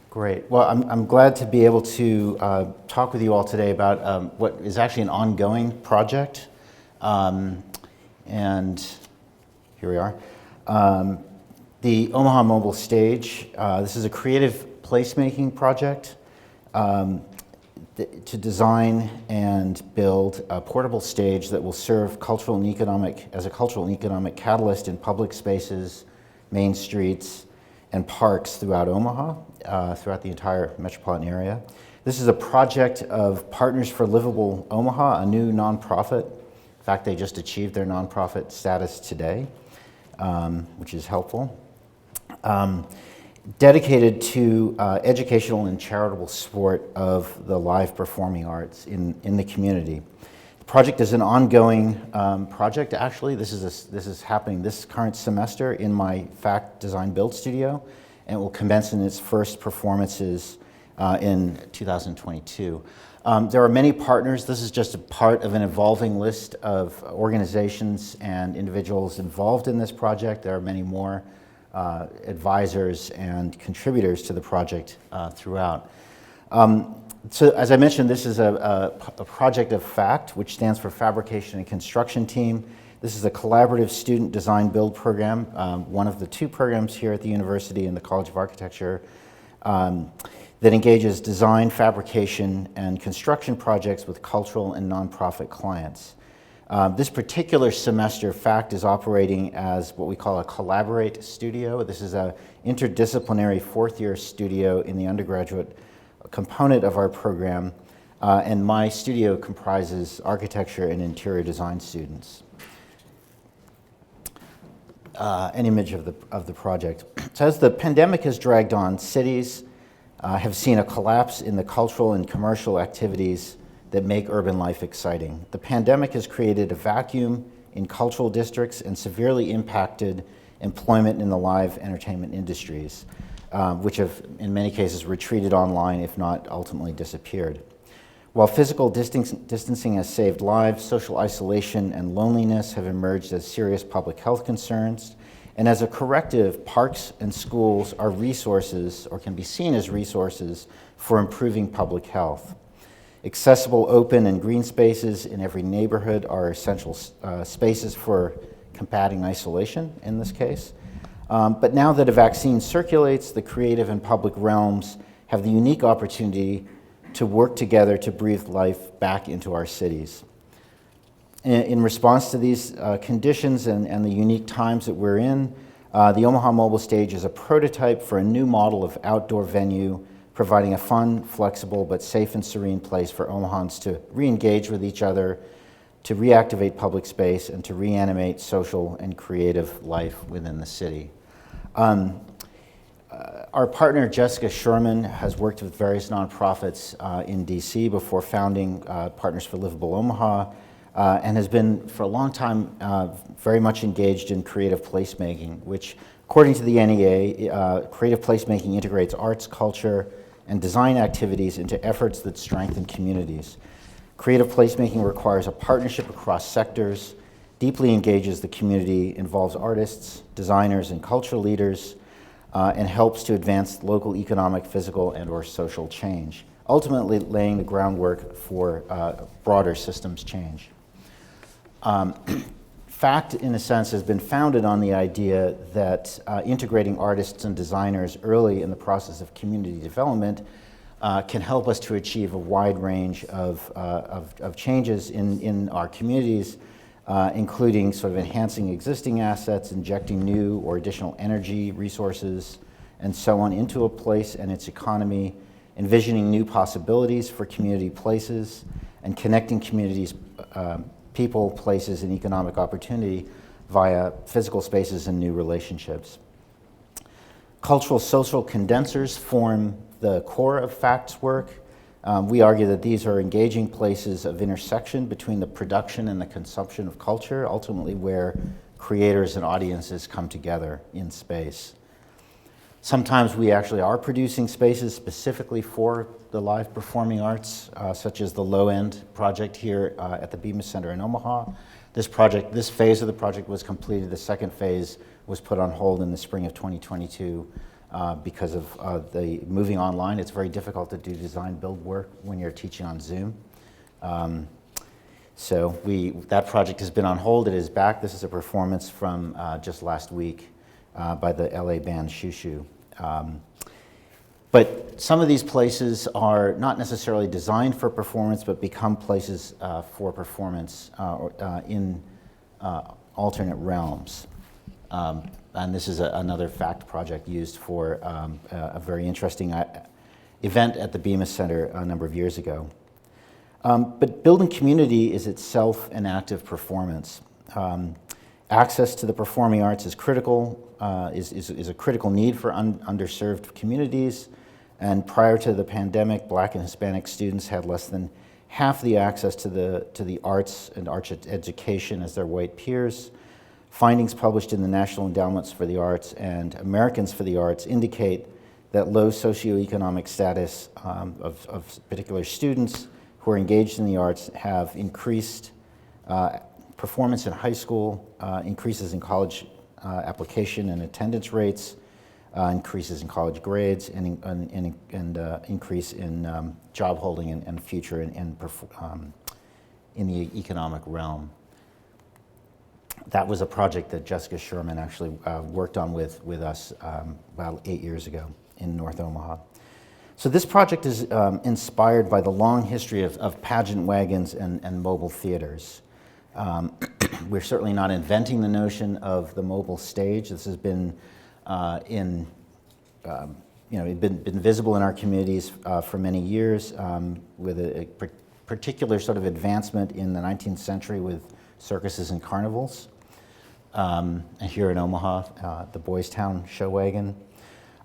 Great. Well, I'm glad to be able to talk with you all today about what is actually an ongoing project. And here we are. The Omaha Mobile Stage. This is a creative placemaking project to design and build a portable stage that will serve as a cultural and economic catalyst in public spaces, main streets, and parks throughout Omaha, throughout the entire metropolitan area. This is a project of Partners for Livable Omaha, a new nonprofit. In fact, they just achieved their nonprofit status today, which is helpful. Dedicated to educational and charitable support of the live performing arts in the community. The project is an ongoing project, actually. This is happening this current semester in my FACT Design Build studio, and it will commence in its first performances in 2022. There are many partners. This is just a part of an evolving list of organizations and individuals involved in this project. There are many more advisors and contributors to the project throughout. So as I mentioned, this is a project of FACT, which stands for Fabrication and Construction Team. This is a collaborative student design build program, one of the two programs here at the university in the College of Architecture that engages design, fabrication, and construction projects with cultural and nonprofit clients. This particular semester, FACT is operating as what we call a Collaborate studio. This is an interdisciplinary fourth-year studio in the undergraduate component of our program, and my studio comprises architecture and interior design students. An image of the project. So as the pandemic has dragged on, cities have seen a collapse in the cultural and commercial activities that make urban life exciting. The pandemic has created a vacuum in cultural districts and severely impacted employment in the live entertainment industries, which have in many cases retreated online, if not ultimately disappeared. While physical distancing has saved lives, social isolation and loneliness have emerged as serious public health concerns. And as a corrective, parks and schools are resources, or can be seen as resources, for improving public health. Accessible, open, and green spaces in every neighborhood are essential spaces for combating isolation in this case. But now that a vaccine circulates, the creative and public realms have the unique opportunity to work together to breathe life back into our cities. In response to these conditions and the unique times that we're in, the Omaha Mobile Stage is a prototype for a new model of outdoor venue, providing a fun, flexible, but safe and serene place for Omahans to re-engage with each other, to reactivate public space, and to reanimate social and creative life within the city. Our partner, Jessica Sherman, has worked with various nonprofits in DC before founding Partners for Livable Omaha, and has been, for a long time, very much engaged in creative placemaking, which, according to the NEA, creative placemaking integrates arts, culture, and design activities into efforts that strengthen communities. Creative placemaking requires a partnership across sectors, deeply engages the community, involves artists, designers, and cultural leaders, and helps to advance local economic, physical, and/or social change, ultimately laying the groundwork for broader systems change. FACT, in a sense, has been founded on the idea that integrating artists and designers early in the process of community development can help us to achieve a wide range of changes in our communities, including sort of enhancing existing assets, injecting new or additional energy, resources, and so on into a place and its economy, envisioning new possibilities for community places, and connecting communities, people, places, and economic opportunity via physical spaces and new relationships. Cultural social condensers form the core of FACT's work. We argue that these are engaging places of intersection between the production and the consumption of culture, ultimately where creators and audiences come together in space. Sometimes we actually are producing spaces specifically for the live performing arts, such as the Low End project here at the Bemis Center in Omaha. This phase of the project was completed. The second phase was put on hold in the spring of 2022 because of the moving online. It's very difficult to do design build work when you're teaching on Zoom. So that project has been on hold. It is back. This is a performance from just last week by the LA band Shoo Shoo. But some of these places are not necessarily designed for performance, but become places for performance in alternate realms. And this is another FACT project used for a very interesting event at the Bemis Center a number of years ago. But building community is itself an active performance. Access to the performing arts is critical, is a critical need for underserved communities. And prior to the pandemic, Black and Hispanic students had less than half the access to the arts and arts education as their white peers. Findings published in the National Endowments for the Arts and Americans for the Arts indicate that low socioeconomic status of particular students who are engaged in the arts have increased performance in high school, increases in college application and attendance rates, increases in college grades, and increase in job holding and future in the economic realm. That was a project that Jessica Sherman actually worked on with us about 8 years ago in North Omaha. So this project is inspired by the long history of pageant wagons and mobile theaters. We're certainly not inventing the notion of the mobile stage. This has been been visible in our communities for many years, with a particular sort of advancement in the 19th century with circuses and carnivals. And here in Omaha, the Boys Town show wagon.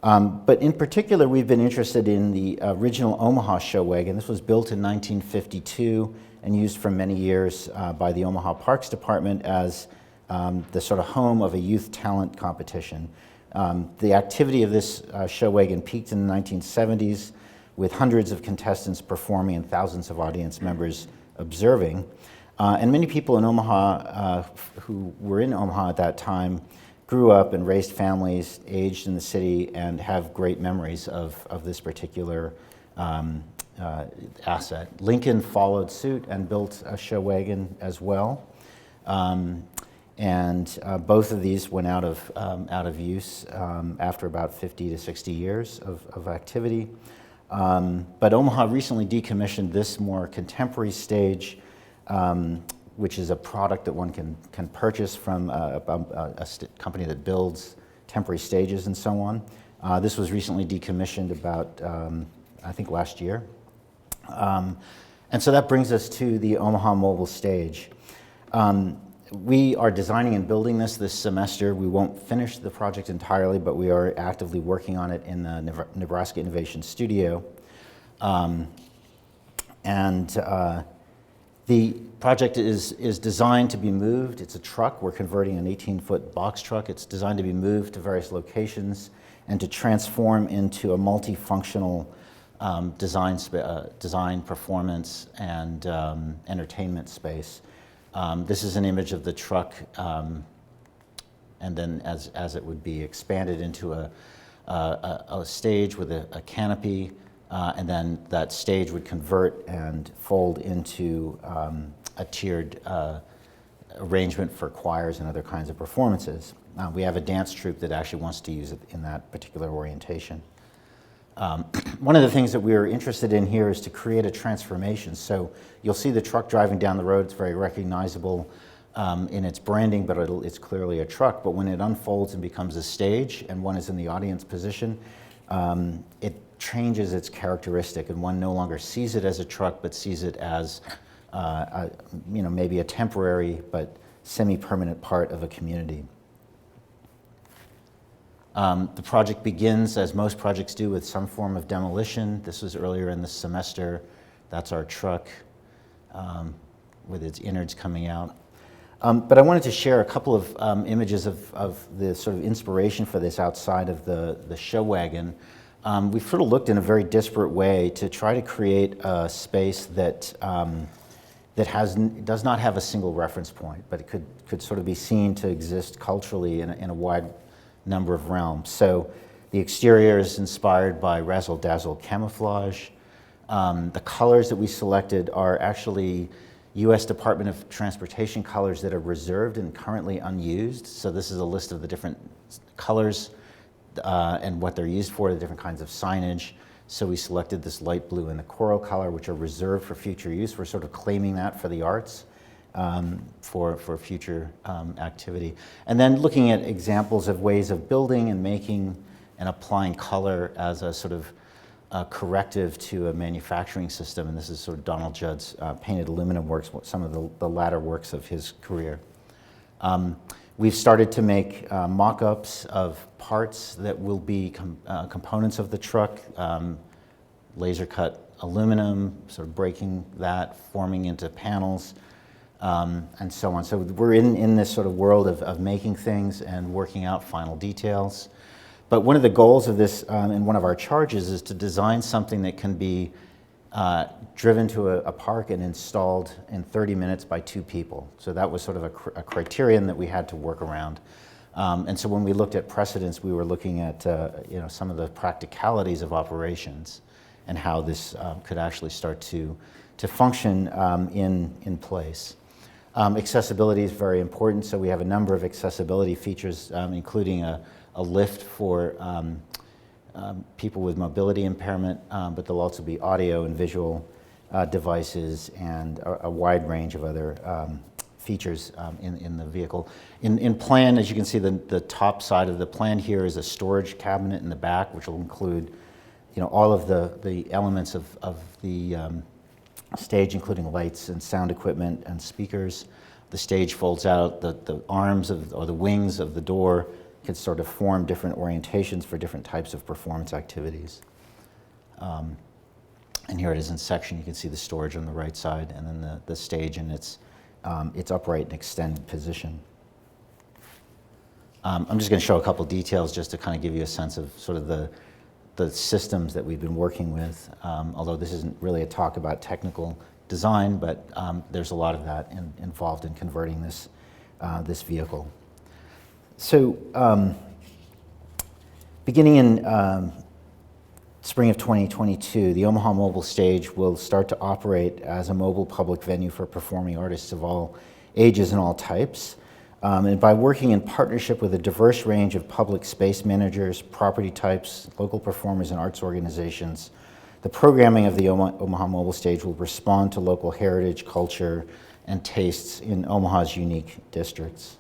But in particular, we've been interested in the original Omaha show wagon. This was built in 1952 and used for many years by the Omaha Parks Department as the sort of home of a youth talent competition. The activity of this show wagon peaked in the 1970s with hundreds of contestants performing and thousands of audience members observing. And many people in Omaha who were in Omaha at that time grew up and raised families, aged in the city, and have great memories of this particular asset. Lincoln followed suit and built a show wagon as well. And both of these went out of use after about 50 to 60 years of activity. But Omaha recently decommissioned this more contemporary stage, which is a product that one can purchase from a company that builds temporary stages and so on. This was recently decommissioned about, I think, last year. And so that brings us to the Omaha Mobile Stage. We are designing and building this semester. We won't finish the project entirely, but we are actively working on it in the Nebraska Innovation Studio. The project is designed to be moved. It's a truck. We're converting an 18-foot box truck. It's designed to be moved to various locations and to transform into a multifunctional design, performance, and entertainment space. This is an image of the truck, and then as it would be expanded into a stage with a canopy, and then that stage would convert and fold into a tiered arrangement for choirs and other kinds of performances. We have a dance troupe that actually wants to use it in that particular orientation. One of the things that we are interested in here is to create a transformation. So you'll see the truck driving down the road. It's very recognizable in its branding, but it's clearly a truck. But when it unfolds and becomes a stage and one is in the audience position, it changes its characteristic, and one no longer sees it as a truck, but sees it as maybe a temporary but semi-permanent part of a community. The project begins, as most projects do, with some form of demolition. This was earlier in the semester. That's our truck with its innards coming out. But I wanted to share a couple of images of the sort of inspiration for this outside of the show wagon. We've sort of looked in a very disparate way to try to create a space that does not have a single reference point, but it could sort of be seen to exist culturally in a wide number of realms. So The exterior is inspired by razzle-dazzle camouflage. The colors that we selected are actually U.S. Department of Transportation colors that are reserved and currently unused. So this is a list of the different colors and what they're used for, the different kinds of signage. So we selected this light blue and the coral color, which are reserved for future use. We're sort of claiming that for the arts for future activity. And then looking at examples of ways of building and making and applying color as a sort of corrective to a manufacturing system. And this is sort of Donald Judd's painted aluminum works, some of the latter works of his career. We've started to make mock-ups of parts that will be components of the truck, laser cut aluminum, sort of breaking that, forming into panels, and so on. So we're in this sort of world of making things and working out final details. But one of the goals of this, and one of our charges, is to design something that can be driven to a park and installed in 30 minutes by 2 people. So that was sort of a criterion that we had to work around. And so when we looked at precedents, we were looking at some of the practicalities of operations and how this could actually start to function in place. Accessibility is very important, so we have a number of accessibility features, including a lift for people with mobility impairment, but there'll also be audio and visual devices and a wide range of other features in the vehicle. In plan, as you can see, the top side of the plan here is a storage cabinet in the back, which will include all of the elements of the stage, including lights and sound equipment and speakers. The stage folds out, the arms or the wings of the door can sort of form different orientations for different types of performance activities. And here it is in section. You can see the storage on the right side, and then the stage in its upright and extended position. I'm just going to show a couple details just to kind of give you a sense of sort of the systems that we've been working with, although this isn't really a talk about technical design, but there's a lot of that involved in converting this vehicle. So beginning in spring of 2022, the Omaha Mobile Stage will start to operate as a mobile public venue for performing artists of all ages and all types. And by working in partnership with a diverse range of public space managers, property types, local performers, and arts organizations, the programming of the Omaha Mobile Stage will respond to local heritage, culture, and tastes in Omaha's unique districts.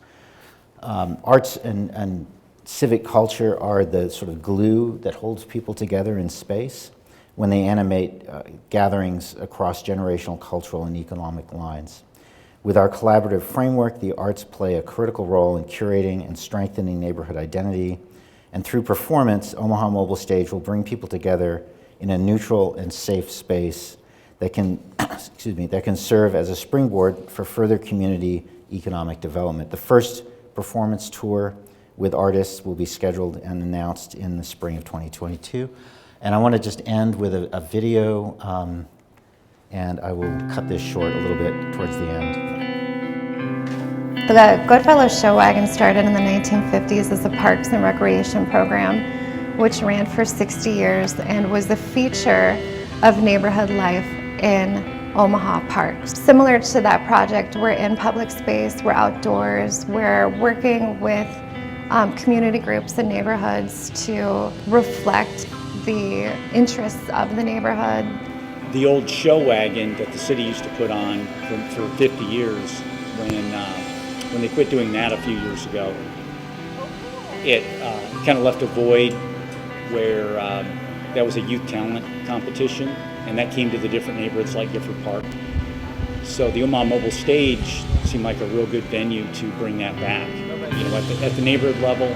Arts and civic culture are the sort of glue that holds people together in space when they animate gatherings across generational, cultural, and economic lines. With our collaborative framework, the arts play a critical role in curating and strengthening neighborhood identity, and through performance, Omaha Mobile Stage will bring people together in a neutral and safe space that can, that can serve as a springboard for further community economic development. The first performance tour with artists will be scheduled and announced in the spring of 2022. And I want to just end with a video, and I will cut this short a little bit towards the end. The Goodfellow Show Wagon started in the 1950s as a parks and recreation program, which ran for 60 years and was the feature of neighborhood life in Omaha parks. Similar to that project, we're in public space, we're outdoors, we're working with community groups and neighborhoods to reflect the interests of the neighborhood. The old show wagon that the city used to put on for 50 years, when they quit doing that a few years ago, it kind of left a void where that was a youth talent competition, and that came to the different neighborhoods like Gifford Park. So the Omaha Mobile Stage seemed like a real good venue to bring that back. You know, at the neighborhood level,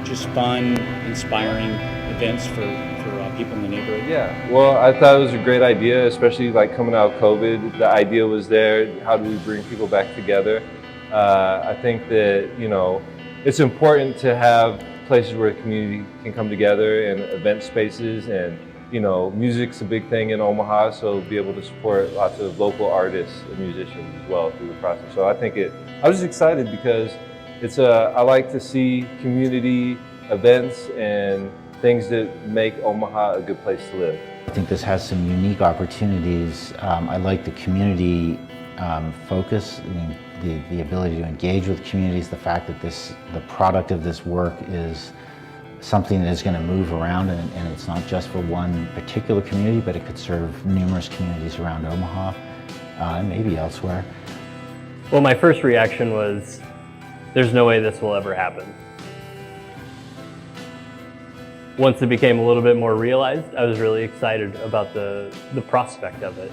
just fun, inspiring events for people in the neighborhood. Yeah, well, I thought it was a great idea, especially like coming out of COVID. The idea was there. How do we bring people back together? I think that, you know, it's important to have places where the community can come together and event spaces, and, you know, music's a big thing in Omaha, so be able to support lots of local artists and musicians as well through the process. So I think I was just excited because I like to see community events and things that make Omaha a good place to live. I think this has some unique opportunities. I like the community focus, the ability to engage with communities, the fact that the product of this work is something that is going to move around, and it's not just for one particular community, but it could serve numerous communities around Omaha and maybe elsewhere. Well, my first reaction was, there's no way this will ever happen. Once it became a little bit more realized, I was really excited about the prospect of it.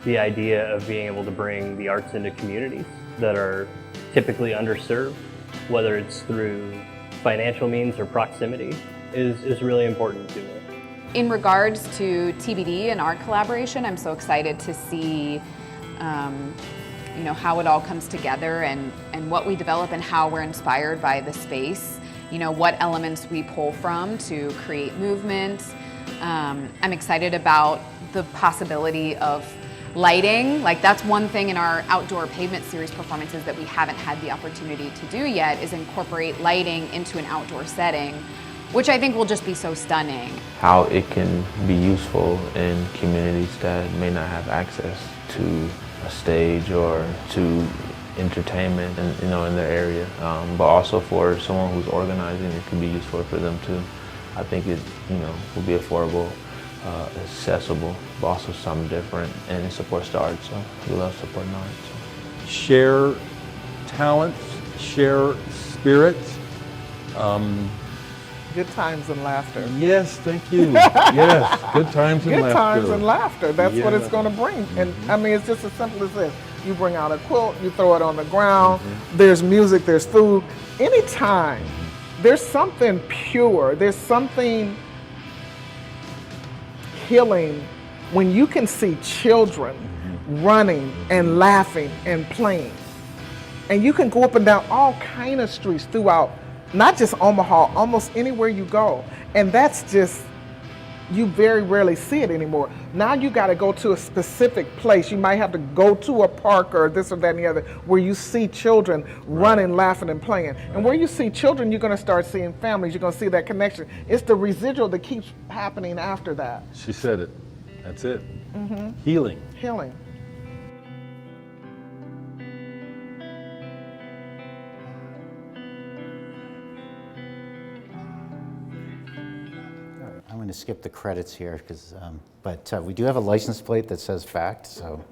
The idea of being able to bring the arts into communities that are typically underserved, whether it's through financial means or proximity, is really important to me. In regards to TBD and our collaboration, I'm so excited to see how it all comes together and what we develop and how we're inspired by the space. What elements we pull from to create movement. I'm excited about the possibility of lighting. Like, that's one thing in our outdoor pavement series performances that we haven't had the opportunity to do yet, is incorporate lighting into an outdoor setting, which I think will just be so stunning. How it can be useful in communities that may not have access to a stage or to entertainment in their area, but also for someone who's organizing, it can be useful for them too. I think it will be affordable, accessible, but also something different, and it supports the arts, so we love supporting the arts. So. Share talents, share spirits. Good times and laughter. Yes, thank you. Yes, good times and laughter. Good times and laughter. That's what it's going to bring. And Mm-hmm. I mean, it's just as simple as this. You bring out a quilt, you throw it on the ground, there's music, there's food. Anytime there's something pure, there's something healing when you can see children running and laughing and playing. And you can go up and down all kind of streets throughout, not just Omaha, almost anywhere you go. And that's just, you very rarely see it anymore. Now you got to go to a specific place. You might have to go to a park or this or that and the other, where you see children running, laughing, and playing. And where you see children, you're going to start seeing families. You're going to see that connection. It's the residual that keeps happening after that. She said it. That's it. Healing. Healing. I'm going to skip the credits here, but we do have a license plate that says FACT, so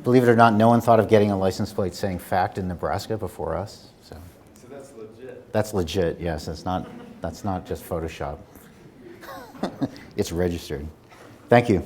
believe it or not, no one thought of getting a license plate saying FACT in Nebraska before us. So that's legit. that's legit, yes. That's not just Photoshop. It's registered. Thank you.